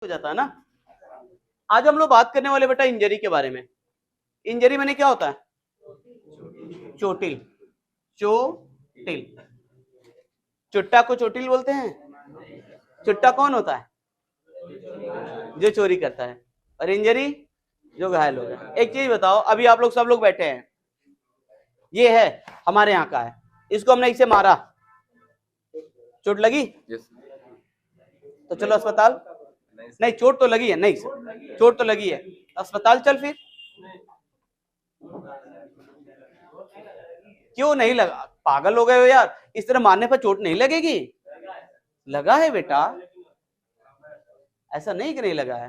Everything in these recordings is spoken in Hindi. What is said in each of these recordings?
हो जाता है ना। आज हम लोग बात करने वाले बेटा इंजरी के बारे में। इंजरी मैंने क्या होता है? चोटिल। चोटिल। चुट्टा को चोटिल बोलते हैं? चुट्टा कौन होता है? जो चोरी करता है। और इंजरी जो घायल हो गया। एक चीज बताओ, अभी आप लोग सब लोग बैठे हैं, ये है हमारे यहाँ का है, इसको हमने इसे मारा, चोट लगी? तो चलो अस्पताल। नहीं, चोट तो लगी है। नहीं सर, चोट तो लगी है, अस्पताल चल फिर। क्यों नहीं लगा? पागल हो गए हो यार, इस तरह मारने पर चोट नहीं लगेगी? लगा है बेटा, ऐसा नहीं कि नहीं लगा है।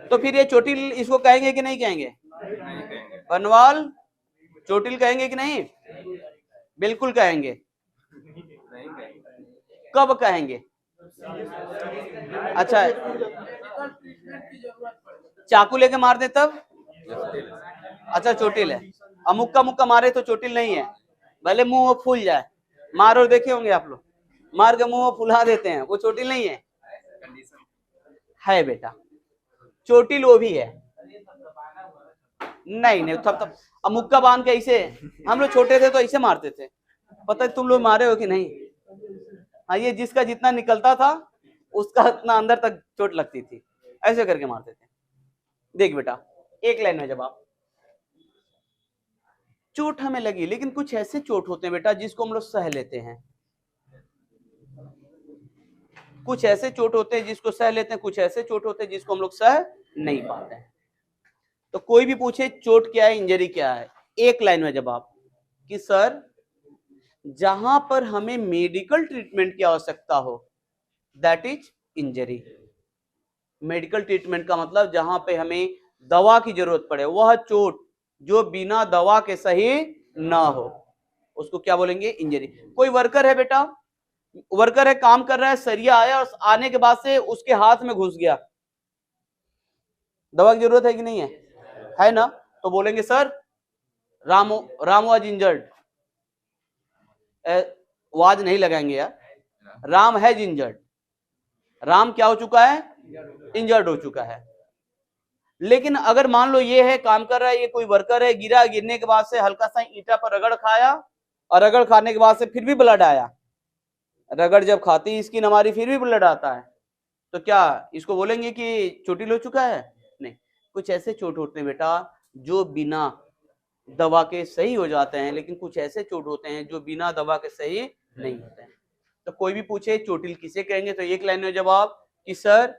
तो फिर ये चोटिल इसको कहेंगे कि नहीं कहेंगे? बनवाल चोटिल कहेंगे कि नहीं? बिल्कुल कहेंगे। कब कहेंगे? अच्छा, चाकू लेके मार दे तब? अच्छा चोटिल है। अमुक्का मुक्का मारे तो चोटिल नहीं है, भले मुंह फूल जाए। मारो देखे होंगे आप लोग, मार के मुंह फुला देते हैं, वो चोटिल नहीं है। है बेटा, चोटिल वो भी है। नहीं नहीं, तब अमुक्का बांध के ऐसे, हम लोग छोटे थे तो ऐसे मारते थे, पता है तुम लोग मारे हो कि नहीं? हाँ, ये जिसका जितना निकलता था उसका उतना अंदर तक चोट लगती थी, ऐसे करके मारते थे। देख बेटा, एक लाइन में जवाब, चोट हमें लगी, लेकिन कुछ ऐसे चोट होते हैं बेटा जिसको हम लोग सह लेते हैं। कुछ ऐसे चोट होते हैं जिसको सह लेते हैं, कुछ ऐसे चोट होते हैं जिसको हम लोग सह नहीं पाते हैं। तो कोई भी पूछे चोट क्या है, इंजरी क्या है, एक लाइन में जवाब कि सर जहां पर हमें मेडिकल ट्रीटमेंट की आवश्यकता हो, that is injury. Medical treatment का मतलब जहां पे हमें दवा की जरूरत पड़े, वह चोट जो बिना दवा के सही ना हो, उसको क्या बोलेंगे? इंजरी। कोई वर्कर है बेटा, वर्कर है, काम कर रहा है, सरिया आया और आने के बाद से उसके हाथ में घुस गया, दवा की जरूरत है कि नहीं है? है ना? तो बोलेंगे sir Ram was injured. Was नहीं लगाएंगे यार, राम है इंजर्ड। राम क्या हो चुका है? इंजर्ड हो चुका है। लेकिन अगर मान लो ये है, काम कर रहा है, ये कोई वर्कर है, गिरा, गिरने के बाद से हल्का सा ईंटा पर रगड़ खाया, और रगड़ खाने के बाद से फिर भी ब्लड आया, रगड़ जब खाती स्किन हमारी फिर भी ब्लड आता है, तो क्या इसको बोलेंगे कि चोटिल हो चुका है? नहीं। कुछ ऐसे चोट होते हैं बेटा जो बिना दवा के सही हो जाते हैं, लेकिन कुछ ऐसे चोट होते हैं जो बिना दवा के सही नहीं होते हैं। तो कोई भी पूछे चोटिल किसे कहेंगे, तो एक लाइन में जवाब कि सर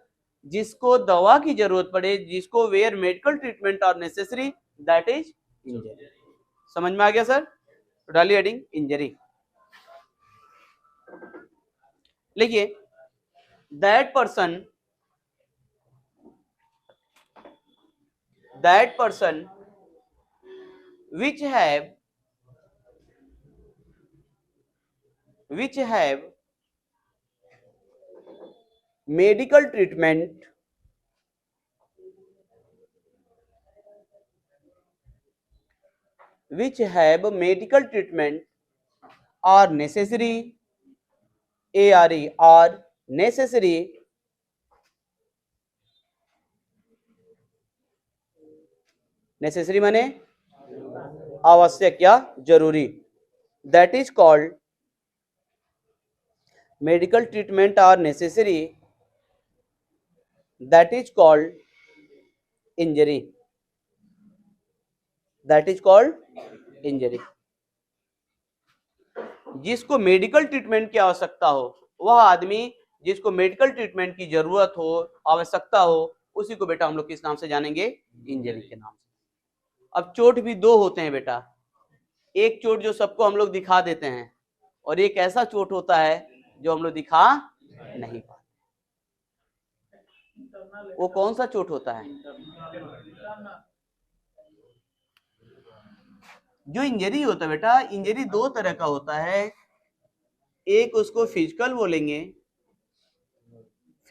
जिसको दवा की जरूरत पड़े, जिसको where medical treatment are necessary, that is injury. समझ में आ गया सर? तो डाली हेडिंग इंजरी। लिखिए that person which have medical treatment are necessary, are necessary माने आवश्यक या जरूरी, that is called medical treatment are necessary, that is called injury, that is called injury. जिसको मेडिकल ट्रीटमेंट की आवश्यकता हो, वह आदमी जिसको मेडिकल ट्रीटमेंट की जरूरत हो, आवश्यकता हो, उसी को बेटा हम लोग किस नाम से जानेंगे? इंजरी के नाम से। अब चोट भी दो होते हैं बेटा, एक चोट जो सबको हम लोग दिखा देते हैं, और एक ऐसा चोट होता है जो हम लोग दिखा नहीं पाते। वो कौन सा चोट होता है? जो इंजरी होता है बेटा, इंजरी दो तरह का होता है, एक उसको फिजिकल बोलेंगे,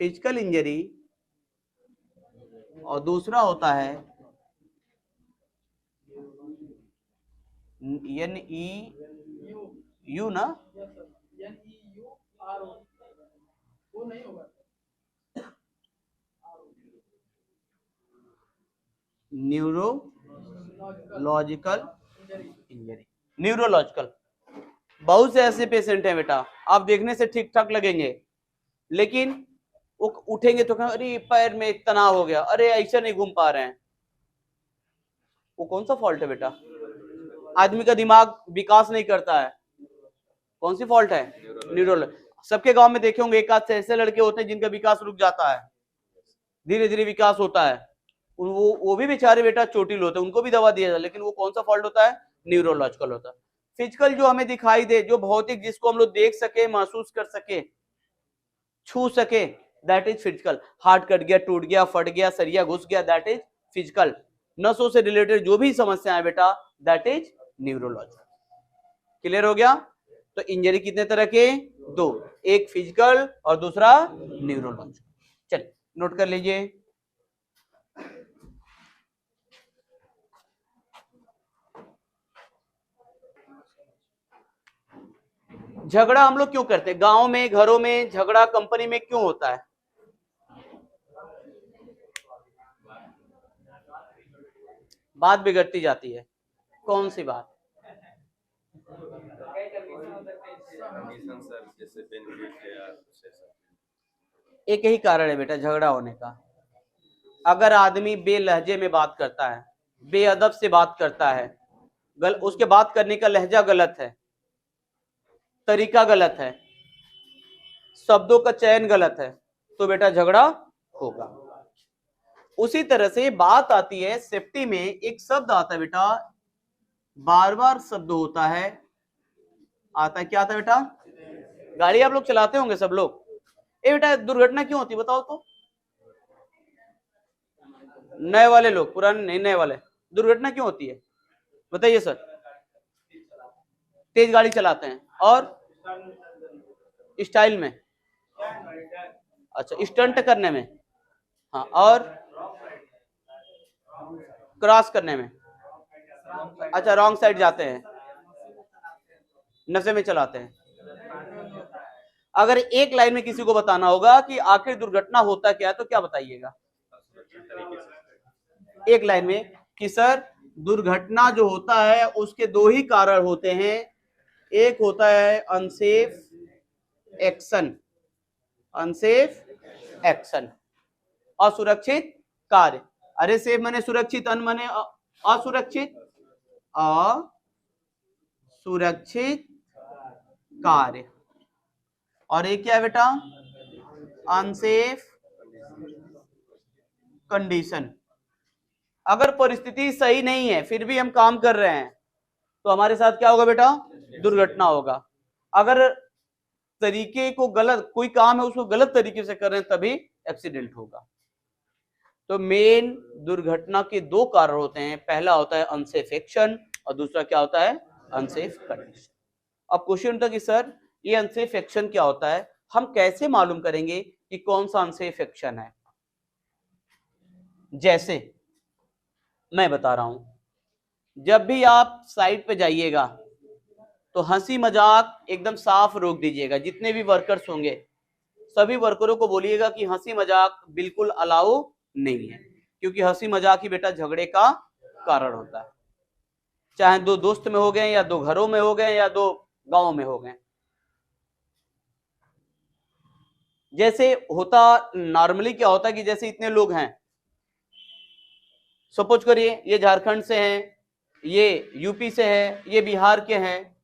फिजिकल इंजरी, और दूसरा होता है NEU ना, न्यूरोलॉजिकल इंजरी। न्यूरोलॉजिकल, बहुत से ऐसे पेशेंट हैं बेटा, आप देखने से ठीक ठाक लगेंगे, लेकिन वो उठेंगे तो कहें अरे पैर में तनाव हो गया, अरे ऐसे नहीं घूम पा रहे हैं। वो कौन सा फॉल्ट है बेटा? आदमी का दिमाग विकास नहीं करता है, कौन सी फॉल्ट है? न्यूरोल। सबके गांव में देखे होंगे एक आध से ऐसे लड़के होते हैं जिनका विकास रुक जाता है, धीरे धीरे विकास होता है, वो भी बेचारे बेटा चोटिल होते हैं, उनको भी दवा दिया जाए, लेकिन वो कौन सा फॉल्ट होता है? न्यूरोलॉजिकल होता है। फिजिकल जो हमें दिखाई दे, जो भौतिक, जिसको हम लोग देख सके, महसूस कर सके, छू सके, that is physical. Heart cut गया, टूट गया, फट गया, सरिया घुस गया, दैट इज फिजिकल। नसों से रिलेटेड जो भी समस्या है बेटा, दैट इज न्यूरोलॉजिकल। क्लियर हो गया? तो इंजरी कितने तरह के? दो, एक फिजिकल और दूसरा न्यूरोलॉजिकल। चलिए नोट कर लीजिए। झगड़ा हम लोग क्यों करते हैं? गांव में, घरों में झगड़ा, कंपनी में क्यों होता है? बात बिगड़ती जाती है, कौन सी बात? एक ही कारण है बेटा झगड़ा होने का। अगर आदमी बेलहजे में बात करता है, बेअदब से बात करता है, उसके बात करने का लहजा गलत है, तरीका गलत है, शब्दों का चयन गलत है, तो बेटा झगड़ा होगा। उसी तरह से बात आती है सेफ्टी में, एक शब्द आता है बेटा, बार बार शब्द होता है, आता है, क्या आता है बेटा? गाड़ी आप लोग चलाते होंगे सब लोग। ए बेटा दुर्घटना क्यों होती बताओ तो? नए वाले लोग, पुराने नहीं, नए वाले, दुर्घटना क्यों होती है बताइए सर? तेज गाड़ी चलाते हैं और स्टाइल में, अच्छा स्टंट करने में, हाँ, और क्रॉस करने में, अच्छा रॉन्ग साइड जाते हैं, नशे में चलाते हैं। अगर एक लाइन में किसी को बताना होगा कि आखिर दुर्घटना होता क्या है, तो क्या बताइएगा? एक लाइन में कि सर दुर्घटना जो होता है उसके दो ही कारण होते हैं, एक होता है अनसेफ एक्शन, अनसेफ एक्शन, असुरक्षित कार्य। अरे सेफ माने सुरक्षित, अन माने असुरक्षित, असुरक्षित कार्य। और एक क्या है बेटा? Unsafe condition. अगर परिस्थिति सही नहीं है फिर भी हम काम कर रहे हैं तो हमारे साथ क्या होगा बेटा? दुर्घटना होगा। अगर तरीके को गलत, कोई काम है उसको गलत तरीके से कर रहे हैं तभी एक्सीडेंट होगा। तो मेन दुर्घटना के दो कारण होते हैं, पहला होता है अनसेफ एक्शन और दूसरा क्या होता है? Unsafe condition. अब क्वेश्चन था कि सर ये अनसेफ एक्शन क्या होता है, हम कैसे मालूम करेंगे कि कौन सा अनसेफ एक्शन है? जैसे मैं बता रहा हूं, जब भी आप साइट पे जाइएगा तो हंसी मजाक एकदम साफ रोक दीजिएगा। जितने भी वर्कर्स होंगे सभी वर्करों को बोलिएगा कि हंसी मजाक बिल्कुल अलाउ नहीं है, क्योंकि हंसी मजाक ही बेटा झगड़े का कारण होता है, चाहे दो दोस्त में हो गए या दो घरों में हो गए या दो गांवों में हो गए। जैसे होता नॉर्मली क्या होता है कि जैसे इतने लोग हैं, सपोज करिए ये झारखंड से हैं, ये यूपी से है, ये बिहार के हैं,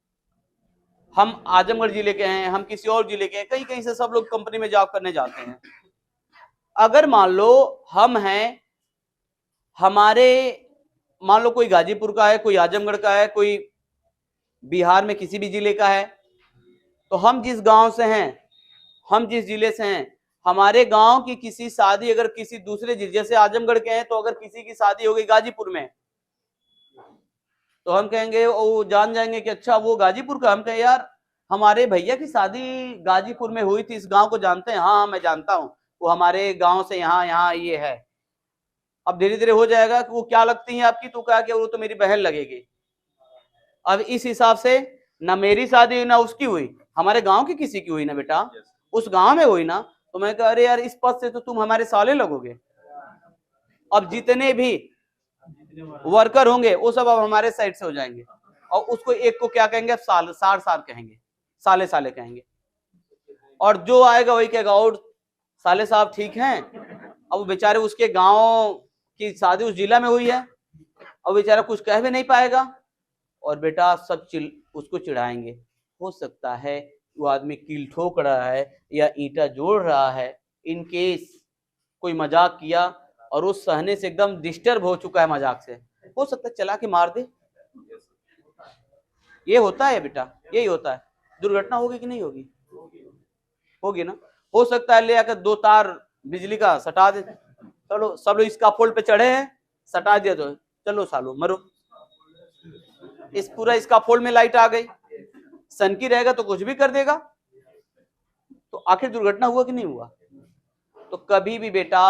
हम आजमगढ़ जिले के हैं, हम किसी और जिले के हैं, कहीं कहीं से सब लोग कंपनी में जॉब करने जाते हैं। अगर मान लो हम हैं, हमारे मान लो कोई गाजीपुर का है, कोई आजमगढ़ का है, कोई बिहार में किसी भी जिले का है, तो हम जिस गांव से हैं, हम जिस जिले से हैं, हमारे गांव की किसी शादी अगर किसी दूसरे जिले, जैसे आजमगढ़ के हैं तो अगर किसी की शादी हो गई गाजीपुर में, तो हम कहेंगे, वो जान जाएंगे कि अच्छा वो गाजीपुर का। हम कहें यार हमारे भैया की शादी गाजीपुर में हुई थी, इस गांव को जानते हैं? हाँ मैं जानता हूँ, वो हमारे गांव से यहाँ यहाँ ये है। अब धीरे धीरे हो जाएगा कि वो क्या लगती है आपकी, तो कहा कि वो तो मेरी बहन लगेगी। अब इस हिसाब से ना मेरी शादी हुई ना उसकी हुई, हमारे गांव की किसी की हुई ना बेटा, उस गांव में हुई ना, तो मैं कह अरे यार इस पद से तो तुम हमारे साले लगोगे। अब जितने भी वर्कर होंगे वो सब अब हमारे साइड से हो जाएंगे, और उसको एक को क्या कहेंगे, साल सार कहेंगे, साले साले कहेंगे, और जो आएगा वही कहेगा और साले साहब ठीक हैं। अब बेचारे उसके गांव की शादी उस जिला में हुई है, और बेचारा कुछ कह भी नहीं पाएगा, और बेटा सब उसको चिढ़ाएंगे। हो सकता है वो आदमी कील ठोक रहा है या ईंटा जोड़ रहा है, इन केस कोई मजाक किया और वो सहने से एकदम डिस्टर्ब हो चुका है मजाक से, हो सकता है चला के मार दे। ये होता है बेटा, यही होता है। दुर्घटना होगी कि नहीं होगी? होगी ना। हो सकता है ले आकर 2 तार बिजली का सटा दे, चलो सब लोग इसका फोल्ड पे चढ़े हैं, सटा दिया तो चलो सालो मरो, इस पूरा इसका फोल्ड में लाइट आ गई, सन की रहेगा तो कुछ भी कर देगा, तो आखिर दुर्घटना हुआ कि नहीं हुआ? तो कभी भी बेटा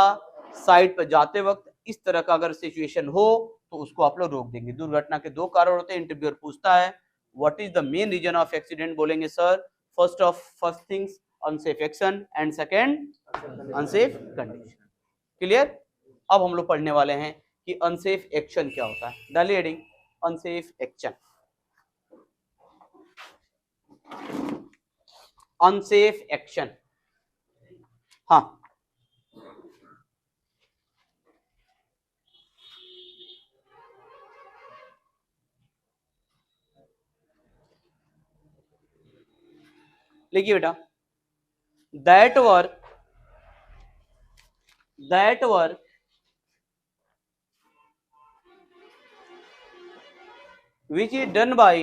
साइड पर जाते वक्त इस तरह का अगर सिचुएशन हो तो उसको आप लोग रोक देंगे। दुर्घटना के 2 कारण होते हैं। इंटरव्यूअर पूछता है what is the main reason of accident, बोलेंगे sir first things unsafe action and second unsafe condition. Clear? अब हम लोग पढ़ने वाले हैं कि अनसेफ एक्शन क्या होता है। डालिए heading unsafe action. Unsafe action, हाँ लिखिए बेटा, that work which is done by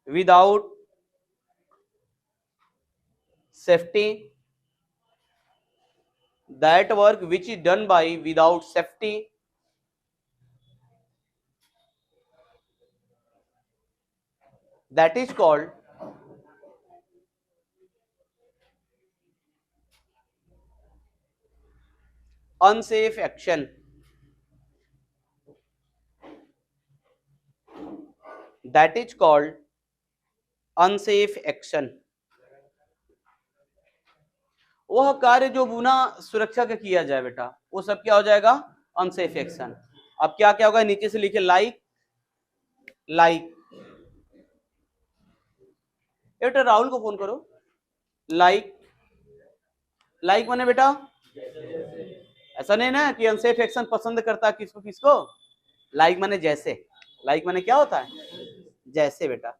without safety, that work which is done by without safety, that is called unsafe action. That is called unsafe action. वह कार्य जो बिना सुरक्षा का किया जाए बेटा, वो सब क्या हो जाएगा? Unsafe action. अब क्या क्या होगा, नीचे से लिखे लाइक बेटा राहुल को फोन करो। लाइक माने बेटा ऐसा नहीं ना कि अनसेफ एक्शन पसंद करता किसको। लाइक माने जैसे, लाइक माने क्या होता है? जैसे बेटा।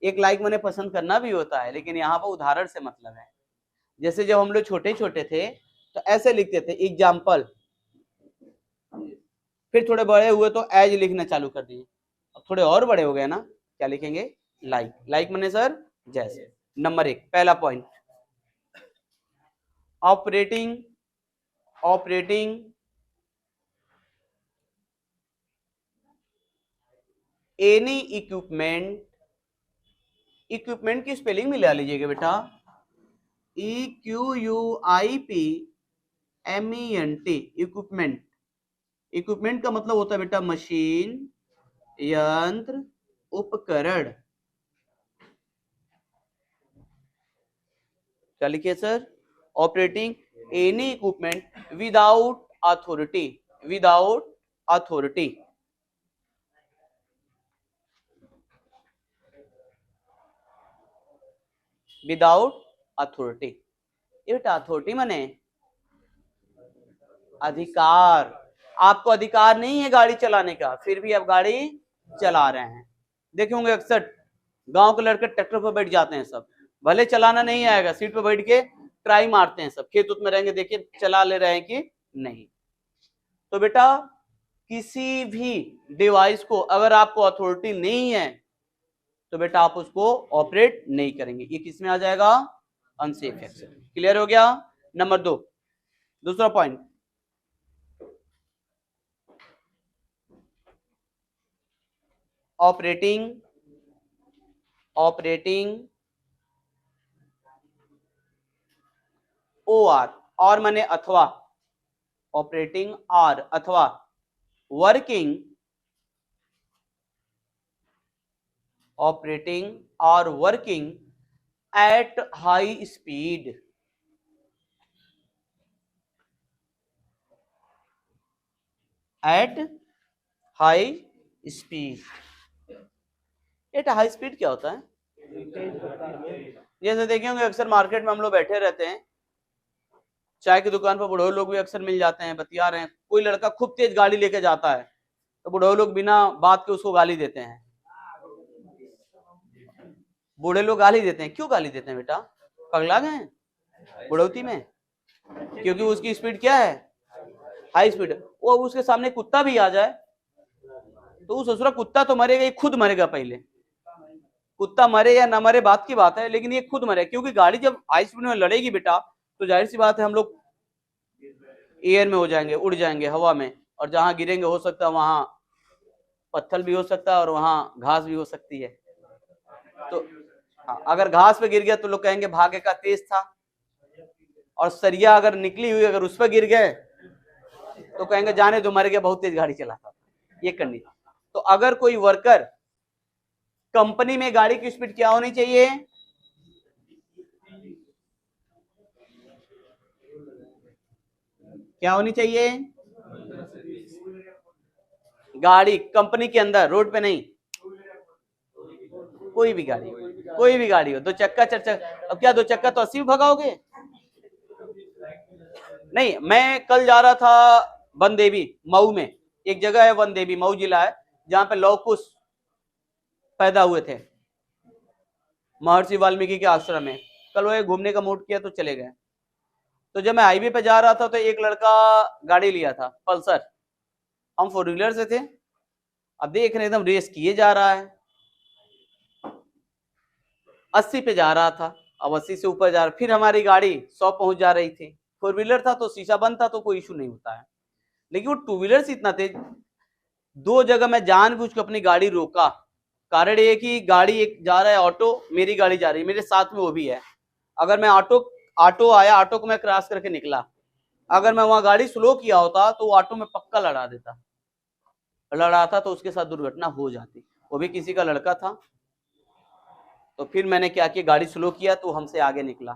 एक लाइक माने पसंद करना भी होता है, लेकिन यहाँ पर उदाहरण से मतलब है। जैसे जब हम लोग छोटे छोटे थे तो ऐसे लिखते थे एग्जाम्पल, फिर थोड़े बड़े हुए तो एज लिखना चालू कर दिए, अब थोड़े और बड़े हो गए ना, क्या लिखेंगे? लाइक माने सर जैसे। नंबर 1 पहला पॉइंट, ऑपरेटिंग एनी इक्विपमेंट की स्पेलिंग मिला लीजिएगा बेटा, EQUIPMENT, इक्विपमेंट का मतलब होता है बेटा मशीन, यंत्र, उपकरण। क्या लिखिए sir? Operating any equipment without authority, ये बेटा अथॉरिटी माने अधिकार। आपको अधिकार नहीं है गाड़ी चलाने का, फिर भी आप गाड़ी चला रहे हैं। देखे होंगे अक्सर गांव के लड़के ट्रैक्टर पर बैठ जाते हैं सब, भले चलाना नहीं आएगा, सीट पर बैठ के ट्राई मारते हैं सब, खेत में रहेंगे देखिए चला ले रहे हैं कि नहीं। तो बेटा किसी भी डिवाइस को अगर आपको अथॉरिटी नहीं है तो बेटा आप उसको ऑपरेट नहीं करेंगे, ये किस में आ जाएगा? Unsafe action. क्लियर हो गया? नंबर 2, दूसरा पॉइंट, ऑपरेटिंग और माने अथवा, ऑपरेटिंग आर अथवा वर्किंग ऑपरेटिंग और working at high speed, at high speed. At high speed क्या होता है? जैसे देखे होंगे अक्सर मार्केट में हम लोग बैठे रहते हैं, चाय की दुकान पर बूढ़े लोग भी अक्सर मिल जाते हैं, बतिया रहे हैं, कोई लड़का खूब तेज गाड़ी लेके जाता है तो बूढ़े लोग बिना बात के उसको गाली देते हैं। बूढ़े लोग गाली देते हैं, क्यों गाली देते हैं बेटा? पगला गए हैं बुढ़ौती में? क्योंकि उसकी स्पीड क्या है? High speed. वो उसके सामने कुत्ता भी आ जाए तो उस ससुरा कुत्ता तो मरेगा, ये खुद मरेगा पहले। कुत्ता मरे या ना मरे बात की बात है, लेकिन ये खुद मरे, क्योंकि गाड़ी जब हाई स्पीड में लड़ेगी बेटा तो जाहिर सी बात है हम लोग एयर में हो जाएंगे, उड़ जाएंगे हवा में, और जहां गिरेंगे हो सकता है वहां पत्थर भी हो सकता है और वहां घास भी हो सकती है। तो हाँ, अगर घास पे गिर गया तो लोग कहेंगे भाग्य का तेज था, और सरिया अगर निकली हुई अगर उस पर गिर गए तो कहेंगे जाने दो मर गया, बहुत तेज गाड़ी चलाता था। ये करनी। तो अगर कोई वर्कर कंपनी में, गाड़ी की स्पीड क्या होनी चाहिए? क्या होनी चाहिए? गाड़ी कंपनी के अंदर, रोड पे नहीं, कोई भी गाड़ी, कोई भी गाड़ी हो, दो चक्का चार चक्का। अब क्या दो चक्का तो 80 में भगाओगे? नहीं, मैं कल जा रहा था वन देवी मऊ में, एक जगह है वन देवी, मऊ जिला है, जहां पे लौह कुश पैदा हुए थे महर्षि वाल्मीकि के आश्रम में। कल वो घूमने का मूड किया तो चले गए। तो जब मैं हाईवे पे जा रहा था तो एक लड़का गाड़ी लिया था पल्सर, हम फोर व्हीलर से थे, अब देख रहे एकदम रेस किए जा रहा है, 80 पे जा रहा था, अब 80 से ऊपर जा रहा, फिर हमारी गाड़ी 100 पहुंच जा रही थी। फोर व्हीलर था तो शीशा बंद था तो कोई इशू नहीं होता है, लेकिन वो टू व्हीलर से इतना तेज। दो जगह मैं जानबूझ के अपनी गाड़ी रोका, कारण ये कि गाड़ी एक जा रहा है ऑटो, मेरी गाड़ी जा रही है, मेरे साथ में वो भी है। अगर मैं ऑटो आया, ऑटो को मैं क्रॉस करके निकला, अगर मैं वहां गाड़ी स्लो किया होता तो ऑटो में पक्का लड़ा था तो उसके साथ दुर्घटना हो जाती, वो भी किसी का लड़का था। तो फिर मैंने क्या किया, गाड़ी स्लो किया तो हमसे आगे निकला,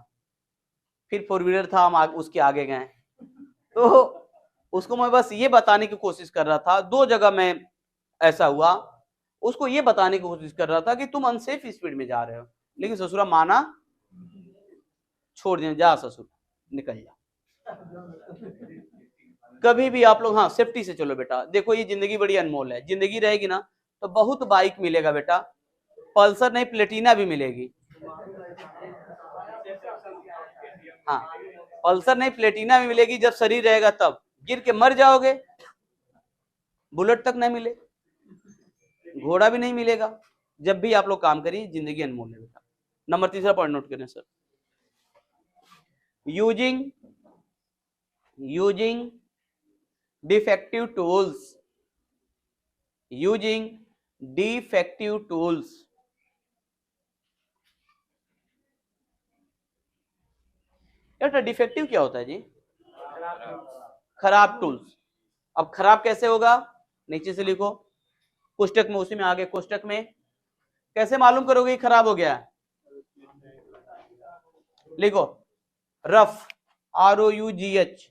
फिर फोर व्हीलर था, हम उसके आगे गए। तो उसको मैं बस ये बताने की कोशिश कर रहा था, दो जगह में ऐसा हुआ, उसको ये बताने की कोशिश कर रहा था कि तुम अनसेफ स्पीड में जा रहे हो, लेकिन ससुरा माना, छोड़ दिया, जा ससुर निकल जा। कभी भी आप लोग हाँ सेफ्टी से चलो बेटा। देखो ये जिंदगी बड़ी अनमोल है, जिंदगी रहेगी ना तो बहुत बाइक मिलेगा बेटा, पल्सर नहीं प्लेटिना भी मिलेगी। हाँ, पल्सर नहीं प्लेटिना भी मिलेगी, जब शरीर रहेगा तब, गिर के मर जाओगे, बुलेट तक नहीं मिले, घोड़ा भी नहीं मिलेगा। जब भी आप लोग काम करिए, जिंदगी अनमोल है बेटा। नंबर तीसरा पॉइंट नोट करें sir, using defective tools, using defective tools. यार डिफेक्टिव क्या होता है जी? खराब टूल्स। अब खराब कैसे होगा? नीचे से लिखो, कोष्टक में, उसी में आगे कोष्टक में। कैसे मालूम करोगे खराब हो गया? लिखो रफ, ROUGH,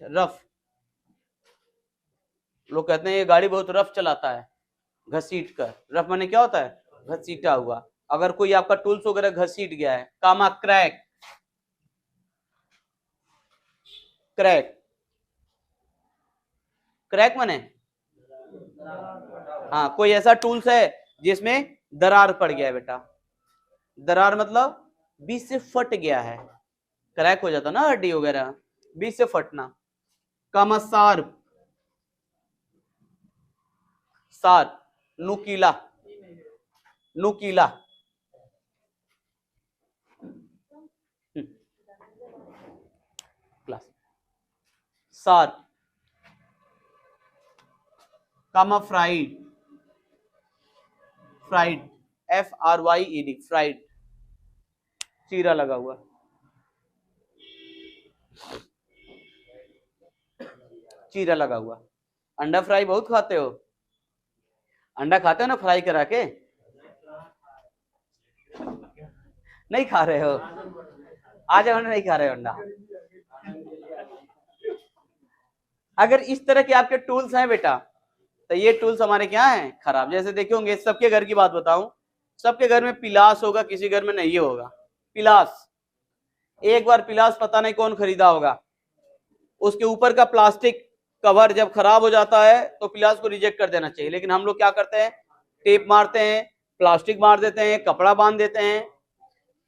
रफ। लोग कहते हैं ये गाड़ी बहुत रफ चलाता है, घसीट कर। रफ माने क्या होता है? घसीटा हुआ। अगर कोई आपका टूल्स वगैरह घसीट गया है, कामा क्रैक, क्रैक माने हाँ, कोई ऐसा टूल्स है जिसमें दरार पड़ गया है बेटा। दरार मतलब बीच से फट गया है, क्रैक हो जाता ना हड्डी वगैरह, बीच से फटना। कामा शार्प, नुकीला, नुकीला। Class sharp. Comma fried, FRYED, fried, चीरा लगा हुआ। चीरा लगा हुआ। अंडा फ्राई बहुत खाते हो? अंडा खाते हो ना फ्राई करा के? नहीं खा रहे हो? आज हम नहीं खा रहे हो अंडा। अगर इस तरह के आपके टूल्स हैं बेटा, तो ये टूल्स हमारे क्या हैं? खराब। जैसे देखे होंगे, सबके घर की बात बताऊं, सबके घर में पिलास होगा, किसी घर में नहीं होगा पिलास। एक बार पिलास पता नहीं कौन खरीदा होगा, उसके ऊपर का प्लास्टिक कवर जब खराब हो जाता है तो पिलास को रिजेक्ट कर देना चाहिए। लेकिन हम लोग क्या करते हैं? टेप मारते हैं, प्लास्टिक मार देते हैं, कपड़ा बांध देते हैं।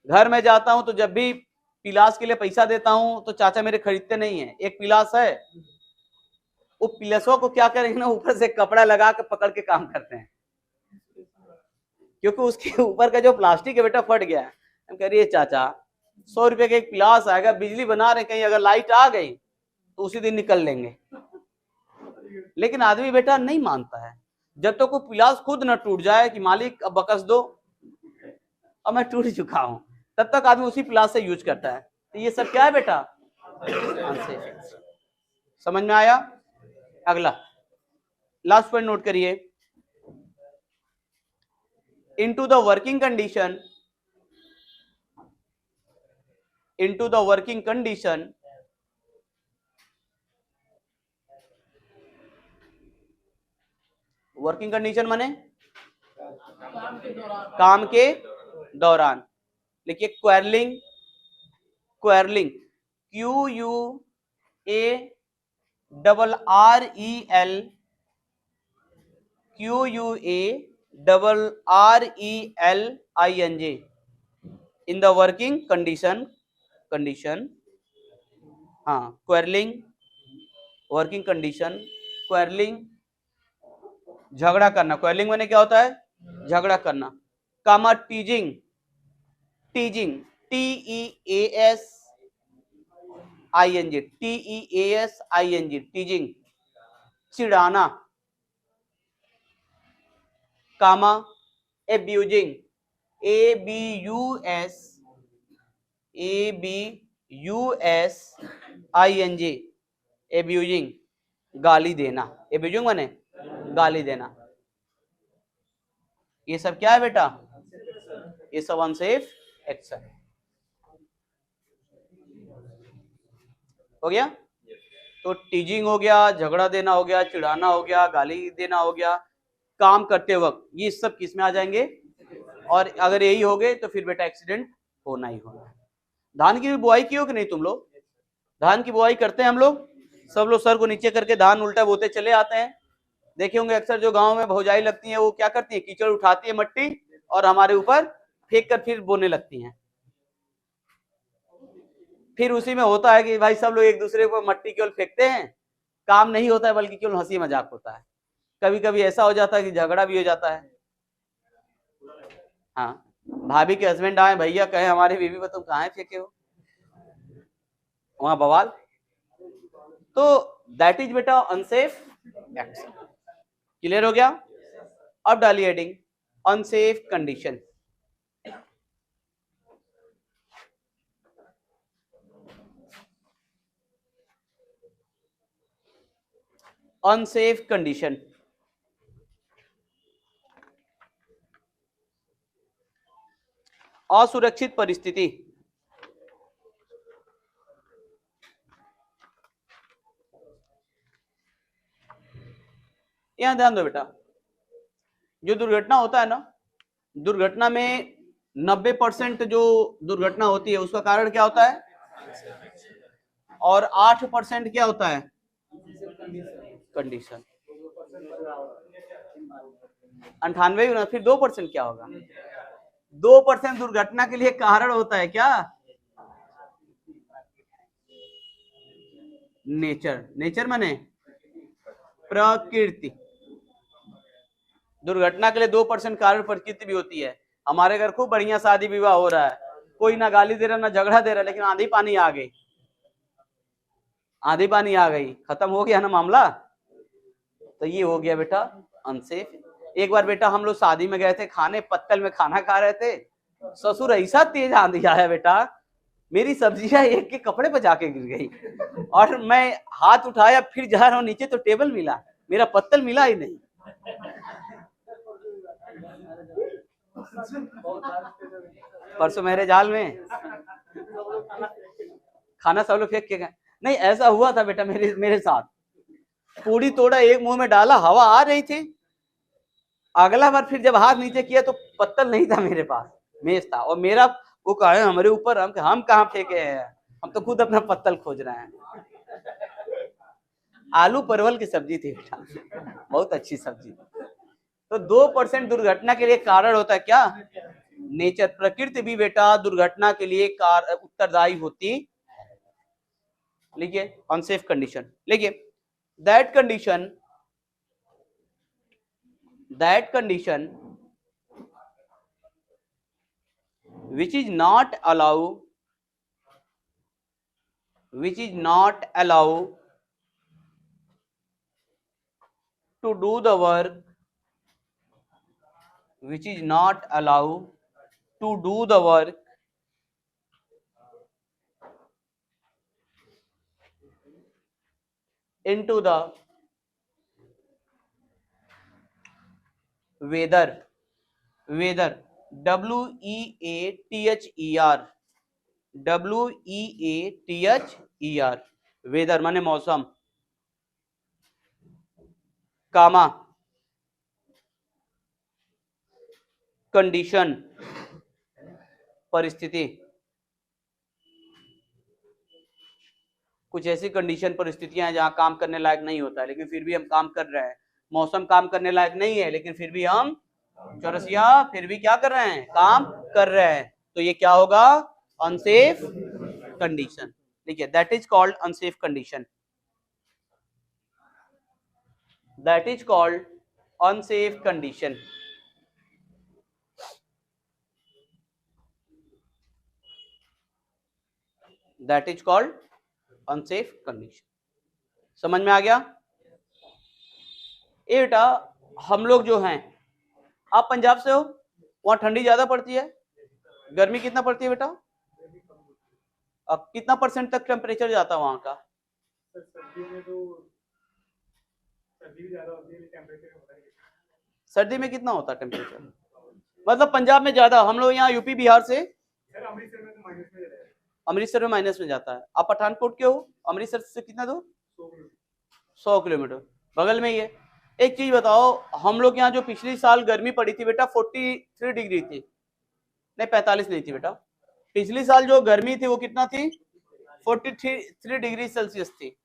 घर में जाता हूं तो जब भी पिलास के लिए पैसा देता हूं तो चाचा मेरे खरीदते नहीं है। एक पिलास है, वो पिलसों को क्या करेंगे ना, ऊपर से कपड़ा लगा के पकड़ के काम करते हैं, क्योंकि उसके ऊपर का जो प्लास्टिक है बेटा फट गया है। हम कह रही है चाचा 100 रुपए का एक पिलास आएगा, बिजली बना रहे, कहीं अगर लाइट आ गई तो उसी दिन निकल लेंगे। लेकिन आदमी बेटा नहीं मानता है, जब तक तो कोई पिलास खुद न टूट जाए कि मालिक अब बकस दो, अब मैं टूट चुका हूं, तब तक आदमी उसी पिलास से यूज करता है। तो ये सब क्या है बेटा? समझ में आया? अगला लास्ट पॉइंट नोट करिए। into the working condition working condition माने काम के दौरान। लिखिए quarrelling, quarrelling QUARRELING in the working condition हाँ क्वेरलिंग वर्किंग कंडीशन। क्वेरलिंग झगड़ा करना, क्वेरलिंग माने क्या होता है? झगड़ा करना। कामा टीजिंग, टीजिंग TEASING टीजिंग चिढ़ाना। कामा एब्यूजिंग ABUSING एब्यूजिंग गाली देना। एब्यूजिंग माने गाली देना। ये सब क्या है बेटा? ये सब अनसेफ एक्शन हो गया। तो टीजिंग हो गया, झगड़ा देना हो गया, चिढ़ाना हो गया, गाली देना हो गया, काम करते वक्त, ये सब किस में आ जाएंगे? और अगर यही हो गए तो फिर बेटा एक्सीडेंट होना ही होना है। धान की बुआई की हो कि नहीं तुम लोग? धान की बुआई करते हैं हम लोग, सब लोग सर को नीचे करके धान उल्टा बोते चले आते हैं। देखे होंगे अक्सर जो गांव में भौजाई लगती है वो क्या करती है? कीचड़ उठाती है मट्टी और हमारे ऊपर फेंक कर फिर बोने लगती हैं। फिर उसी में होता है कि भाई सब लोग एक दूसरे को मट्टी केवल फेंकते हैं, काम नहीं होता है बल्कि केवल हंसी मजाक होता है। कभी कभी ऐसा हो जाता है कि झगड़ा भी हो जाता है। हाँ, भाभी के हस्बैंड आए, भैया कहे हमारे बीवी को तुम कहाँ फेंके हो, वहां बवाल। तो दैट इज बेटा अनसेफ एक्शन। क्लियर हो गया? अब डालिए heading unsafe condition. Unsafe condition, असुरक्षित परिस्थिति। यहां ध्यान दो बेटा, जो दुर्घटना होता है ना, दुर्घटना में 90% जो दुर्घटना होती है उसका कारण क्या होता है? और 8% क्या होता है? कंडीशन। 98 फिर 2% क्या होगा? 2% दुर्घटना के लिए कारण होता है क्या? नेचर। नेचर माने प्रकृति। दुर्घटना के लिए 2% कारण प्रकृति भी होती है। हमारे घर खूब बढ़िया शादी विवाह हो रहा है, कोई ना गाली दे रहा ना झगड़ा दे रहा, लेकिन आंधी पानी आ गई, आंधी पानी आ गई, खत्म हो गया ना मामला। तो ये हो गया बेटा अनसेफ। एक बार बेटा हम लोग शादी में गए थे खाने, पत्तल में खाना खा रहे थे, ससुर ऐसा तेज आंधी आया बेटा, मेरी सब्जियां एक के कपड़े पर जाके गिर गई और मैं हाथ उठाया फिर जा रहा हूं नीचे तो टेबल मिला, मेरा पत्तल मिला ही नहीं। परसों मेरे जाल में खाना सब लोग फेंक के गए। नहीं, ऐसा हुआ था बेटा मेरे मेरे साथ। पूड़ी तोड़ा, एक मुंह में डाला, हवा आ रही थी। अगला बार फिर जब हाथ नीचे किया तो पत्तल नहीं था मेरे पास, मेज था। और मेरा वो कहा है हमारे ऊपर, हम कहाँ फेंके हैं, हम तो खुद अपना पत्तल खोज रहे हैं। आलू परवल की सब्जी थी बेटा, बहुत अच्छी सब्जी। तो 2% दुर्घटना के लिए कारण होता है क्या? नेचर, प्रकृति भी बेटा दुर्घटना के लिए उत्तरदायी होती। लिखिए अनसेफ कंडीशन, लिखिए that condition which is not allow to do the work, which is not allow to do the work into the weather, WEATHER, weather माने मौसम, कामा कंडीशन परिस्थिति। कुछ ऐसी कंडीशन परिस्थितियां हैं जहां काम करने लायक नहीं होता है, लेकिन फिर भी हम काम कर रहे हैं। मौसम काम करने लायक नहीं है, लेकिन फिर भी हम चौरसिया फिर भी क्या कर रहे हैं, काम कर रहे हैं। तो ये क्या होगा, अनसेफ कंडीशन। देखिए that is called unsafe condition, that is called unsafe condition. That is called unsafe condition. समझ में आ गया? ये बेटा हम लोग जो हैं, आप पंजाब से हो, वहां ठंडी ज्यादा पड़ती है, गर्मी कितना पड़ती है बेटा? अब कितना परसेंट तक टेम्परेचर जाता है वहां का? सर्दी में कितना होता है टेम्परेचर? मतलब पंजाब में ज्यादा, हम लोग यहाँ यूपी बिहार से, अमृतसर में माइनस में जाता है। आप पठानकोट के हो, अमृतसर से कितना दूर? 100 किलोमीटर, बगल में ही है। एक चीज बताओ, हम लोग यहाँ जो पिछली साल गर्मी पड़ी थी बेटा 43 डिग्री थी, नहीं 45 नहीं थी बेटा, पिछली साल जो गर्मी थी वो कितना थी, 43 डिग्री सेल्सियस थी।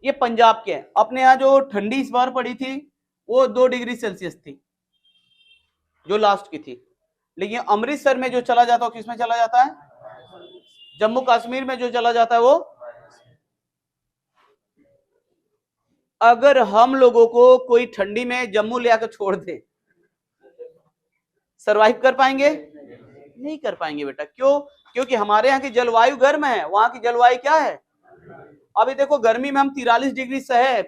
ये पंजाब के हैं। अपने यहाँ जो ठंडी इस बार पड़ी थी वो 2 डिग्री सेल्सियस थी, जो लास्ट की थी। लेकिन अमृतसर में जो चला जाता है, किसमें चला जाता है, जम्मू कश्मीर में जो चला जाता है वो। अगर हम लोगों को कोई ठंडी में जम्मू ले आकर छोड़ दे, सरवाइव कर पाएंगे? नहीं कर पाएंगे बेटा। क्यों? क्योंकि हमारे यहाँ की जलवायु गर्म है, वहां की जलवायु क्या है? अभी देखो गर्मी में हम 43 डिग्री सहे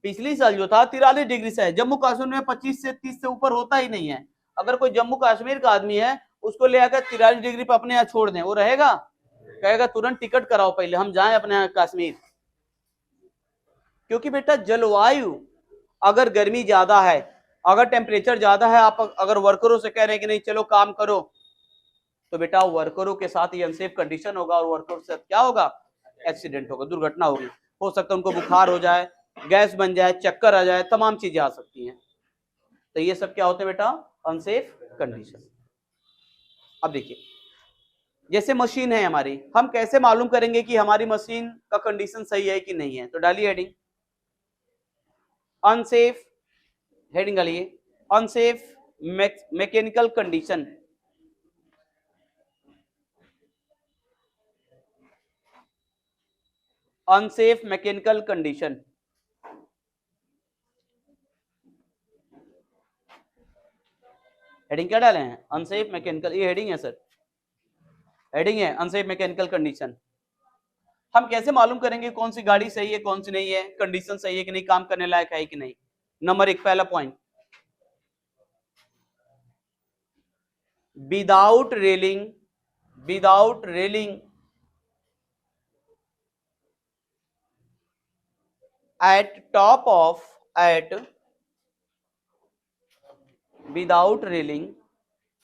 पिछली साल जो था 43 डिग्री से है। जम्मू कश्मीर में 25 से 30 से ऊपर होता ही नहीं है। अगर कोई जम्मू कश्मीर का आदमी है, उसको ले आकर 43 डिग्री पे अपने यहाँ छोड़ दें, वो रहेगा? कहेगा तुरंत टिकट कराओ पहले, हम जाएं अपने यहाँ कश्मीर। क्योंकि बेटा जलवायु, अगर गर्मी ज्यादा है, अगर टेम्परेचर ज्यादा है, आप अगर वर्करों से कह रहे हैं कि नहीं चलो काम करो, तो बेटा वर्करों के साथ ये अनसेफ कंडीशन होगा, और वर्करों के साथ क्या होगा, एक्सीडेंट होगा, दुर्घटना होगी। हो सकता है उनको बुखार हो जाए, गैस बन जाए, चक्कर आ जाए, तमाम चीजें आ सकती हैं। तो ये सब क्या होते हैं बेटा, अनसेफ कंडीशन। अब देखिए जैसे मशीन है हमारी, हम कैसे मालूम करेंगे कि हमारी मशीन का कंडीशन सही है कि नहीं है? तो डालिए हेडिंग अनसेफ, हेडिंग डालिए unsafe mechanical condition. Unsafe mechanical condition, heading क्या डाले हैं, अनसेफ मैकेनिकल, ये हेडिंग है सर, हेडिंग है अनसेफ मैकेनिकल कंडीशन। हम कैसे मालूम करेंगे कौन सी गाड़ी सही है कौन सी नहीं है, कंडीशन सही है कि नहीं, काम करने लायक है कि नहीं? नंबर 1 पहला point, without railing at top of without railing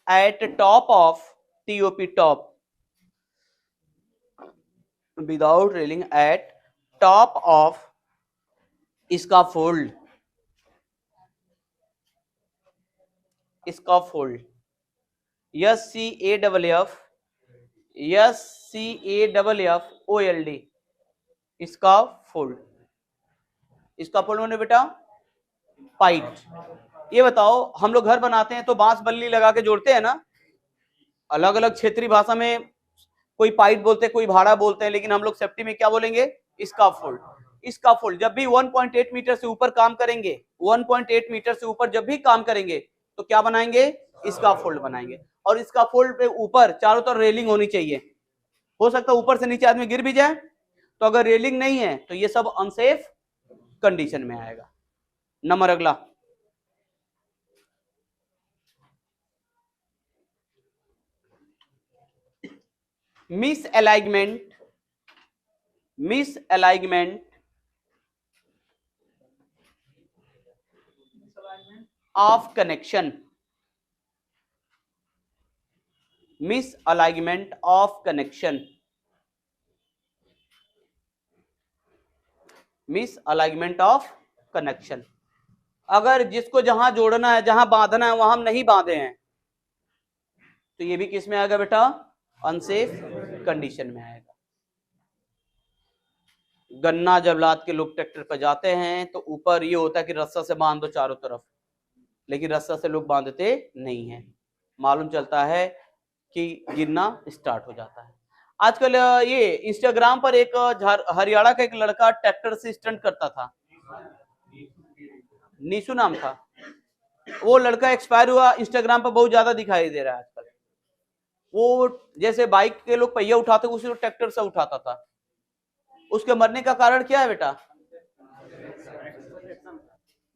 eight top of TOP top, without railing eight top of scaffold, scaffold, SCAFFOLD, scaffold. Scaffold मैंने बेटा पाइप। ये बताओ हम लोग घर बनाते हैं तो बांस बल्ली लगा के जोड़ते हैं ना, अलग अलग क्षेत्रीय भाषा में कोई पाइप बोलते हैं, कोई भाड़ा बोलते हैं, लेकिन हम लोग सेफ्टी में क्या बोलेंगे? स्कैफोल्ड। स्कैफोल्ड जब भी 1.8 मीटर से ऊपर काम करेंगे, 1.8 मीटर से ऊपर जब भी काम करेंगे तो क्या बनाएंगे? स्कैफोल्ड बनाएंगे। और स्कैफोल्ड पे ऊपर चारों तरफ रेलिंग होनी चाहिए। हो सकता है ऊपर से नीचे आदमी गिर भी जाए, तो अगर रेलिंग नहीं है तो ये सब अनसेफ कंडीशन में आएगा। नंबर अगला, misalignment of connection, misalignment of connection, misalignment of connection. अगर जिसको जहां जोड़ना है, जहां बांधना है, वहां हम नहीं बांधे हैं तो ये भी किस में आएगा बेटा? अनसेफ कंडीशन में आएगा। गन्ना जब लाद के लोग ट्रैक्टर पर जाते हैं तो ऊपर ये होता है कि रस्सा से बांध दो चारों तरफ, लेकिन रस्सा से लोग बांधते नहीं है। मालूम चलता है कि गिरना स्टार्ट हो जाता है। आजकल ये इंस्टाग्राम पर एक हरियाणा का एक लड़का ट्रैक्टर से स्टंट करता था, नीशू नाम था। वो लड़का एक्सपायर हुआ, इंस्टाग्राम पर बहुत ज्यादा दिखाई दे रहा है आजकल। वो जैसे बाइक के लोग पहिया उठाते, उसी को ट्रैक्टर से उठाता था। उसके मरने का कारण क्या है बेटा?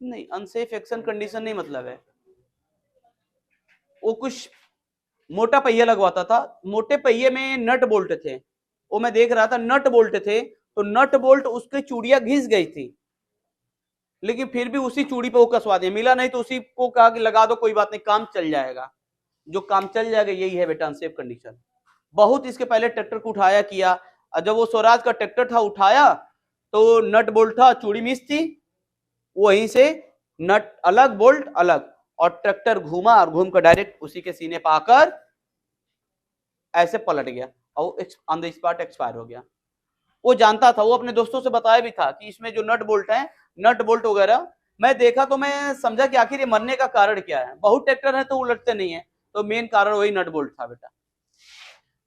नहीं, अनसेफ एक्शन कंडीशन नहीं मतलब है। वो कुछ मोटा पहिया लगवाता था, मोटे पहिए में नट बोल्ट थे, वो मैं देख रहा था नट बोल्ट थे, तो नट बोल्ट उसकी चूड़ियां घिस गई थी, लेकिन फिर भी उसी चूड़ी पे वो कसवा दिया। मिला नहीं तो उसी को कहा कि लगा दो, कोई बात नहीं, काम चल जाएगा। जो काम चल जाएगा यही है बेटा अनसेफ कंडीशन। बहुत इसके पहले ट्रैक्टर को उठाया किया, और जब वो स्वराज का ट्रैक्टर था उठाया तो नट बोल्ट था, चूड़ी मिस थी, वहीं से नट अलग बोल्ट अलग, और ट्रैक्टर घूमा और घूम कर डायरेक्ट उसी के सीने पर आकर ऐसे पलट गया और ऑन द स्पॉट एक्सपायर हो गया। वो जानता था, वो अपने दोस्तों से बताया भी था कि इसमें जो नट बोल्ट है, नट बोल्ट वगैरह मैं देखा तो मैं समझा कि आखिर ये मरने का कारण क्या है। बहुत ट्रैक्टर है तो उलटते नहीं है, तो मेन कारण वही नट बोल्ट था बेटा।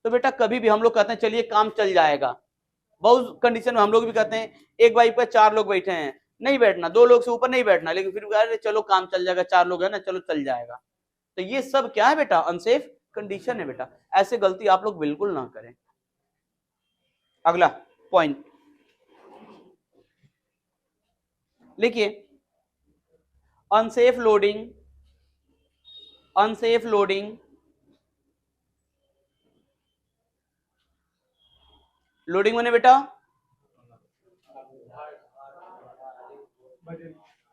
तो बेटा कभी भी हम लोग कहते हैं चलिए काम चल जाएगा, बहुत कंडीशन में हम लोग भी कहते हैं एक बाइक पर 4 लोग बैठे हैं, नहीं बैठना, 2 लोग से ऊपर नहीं बैठना, लेकिन फिर अरे चलो काम चल जाएगा, 4 लोग है ना, चलो चल जाएगा। तो ये सब क्या है बेटा? अनसेफ कंडीशन है बेटा। ऐसे गलती आप लोग बिल्कुल ना करें। अगला पॉइंट लिखिए, unsafe loading, unsafe loading, loading माने बेटा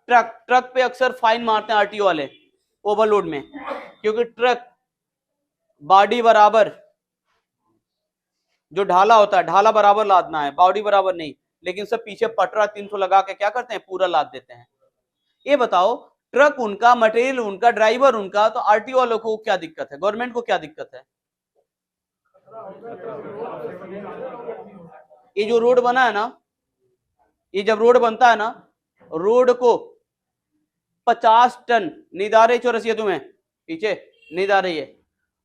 ट्रक पे अक्सर फाइन मारते हैं आरटीओ वाले ओवरलोड में, क्योंकि ट्रक बॉडी बराबर, जो ढाला होता है ढाला बराबर लादना है, बॉडी बराबर नहीं, लेकिन सब पीछे पटरा 300 लगा के क्या करते हैं? पूरा लाद देते हैं। ये बताओ ट्रक उनका, मटेरियल उनका, ड्राइवर उनका, तो आरटीओ वालों को क्या दिक्कत है? गवर्नमेंट को क्या दिक्कत है? ये जो रोड बना है ना, ये जब रोड बनता है ना, रोड को 50 टन, नींद आ रही चौरसिया तुम्हें? पीछे नींद आ रही है?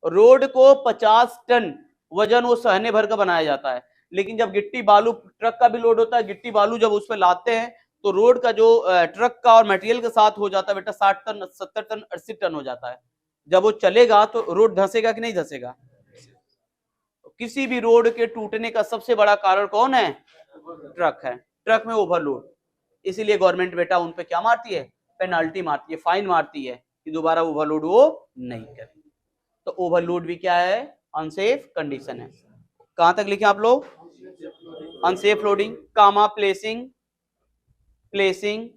रोड को 50 टन वजन वो सहने भर का बनाया जाता है, लेकिन जब गिट्टी बालू, ट्रक का भी लोड होता है, गिट्टी बालू जब उस पर लाते हैं तो रोड का जो ट्रक का और मटेरियल के साथ हो जाता है बेटा 60 टन, 70 टन, 80 टन हो जाता है। जब वो चलेगा तो रोड धंसेगा कि नहीं धंसेगा? किसी भी रोड के टूटने का सबसे बड़ा कारण कौन है? ट्रक है, ट्रक में ओवरलोड। इसीलिए गवर्नमेंट बेटा उन पे क्या मारती है? पेनाल्टी मारती है, फाइन मारती है कि दोबारा ओवरलोड वो नहीं करे। तो ओवरलोड भी क्या है? अनसेफ कंडीशन है। कहां तक लिखे आप लोग? Unsafe loading, comma placing, placing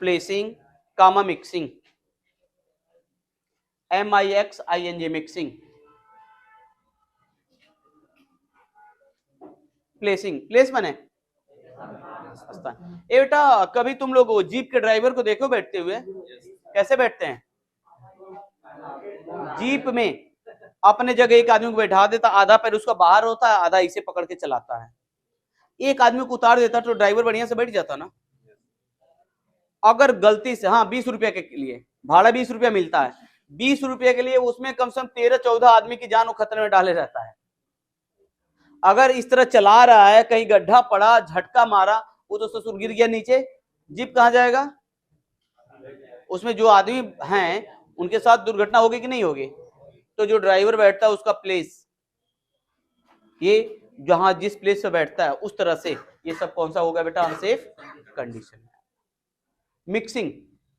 placing, comma mixing, MIXING mixing, placing, place माने ए बेटा, कभी तुम लोग जीप के ड्राइवर को देखो बैठते हुए? कैसे बैठते हैं? जीप में अपने जगह एक आदमी को बैठा देता, आधा पैर उसका बाहर होता है, आधा इसे पकड़ के चलाता है। एक आदमी को उतार देता तो ड्राइवर बढ़िया से बैठ जाता ना। अगर गलती से, हाँ 20 रुपया के लिए भाड़ा 20 रुपया मिलता है, 20 रुपये के लिए उसमें कम से कम 13-14 आदमी की जान वो खतरे में डाले रहता है। अगर इस तरह चला रहा है, कहीं गड्ढा पड़ा, झटका मारा, वो तो ससुर गिर गया नीचे, जीप कहां जाएगा? उसमें जो आदमी हैं उनके साथ दुर्घटना होगी कि नहीं होगी? तो जो ड्राइवर बैठता है उसका प्लेस, ये जहां जिस प्लेस पे बैठता है उस तरह से ये सब कौन सा होगा बेटा? Unsafe condition. मिक्सिंग,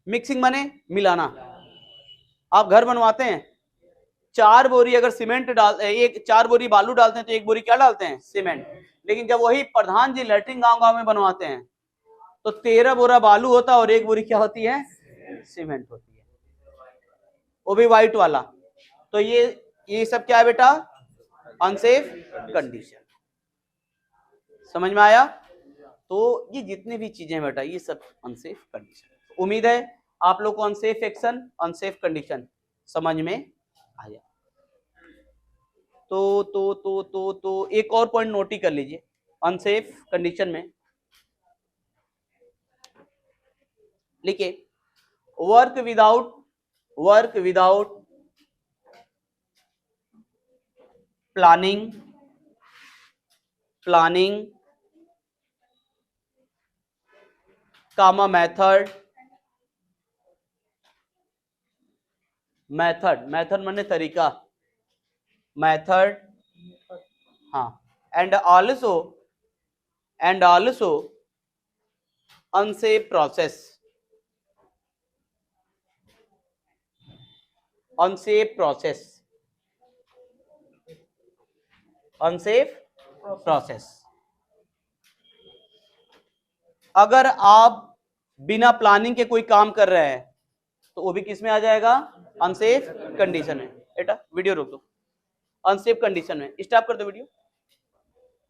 मिक्सिंग माने मिलाना। आप घर बनवाते हैं, 4 बोरी अगर सीमेंट एक 4 बोरी बालू डालते हैं तो 1 बोरी क्या डालते हैं? सीमेंट। लेकिन जब वही प्रधान जी लैट्रिन गांव में बनवाते हैं तो 13 बोरा बालू होता है और 1 बोरी क्या होती है? सीमेंट होती है, वो भी व्हाइट वाला। तो ये सब क्या है बेटा? Unsafe condition. समझ में आया? तो ये जितनी भी चीजें बेटा ये सब अनसेफ कंडीशन। उम्मीद है आप लोग को अनसेफ एक्शन, अनसेफ कंडीशन समझ में आया। तो एक और पॉइंट नोट कर लीजिए अनसेफ कंडीशन में। लिखिए, वर्क विदाउट प्लानिंग कामा मेथड माने तरीका, मेथड, हाँ, and also unsafe process, unsafe process. अगर आप बिना प्लानिंग के कोई काम कर रहे हैं तो वो भी किस में आ जाएगा? अनसेफ कंडीशन में। बेटा वीडियो रोक दो, अनसेफ कंडीशन में। स्टॉप कर दो वीडियो।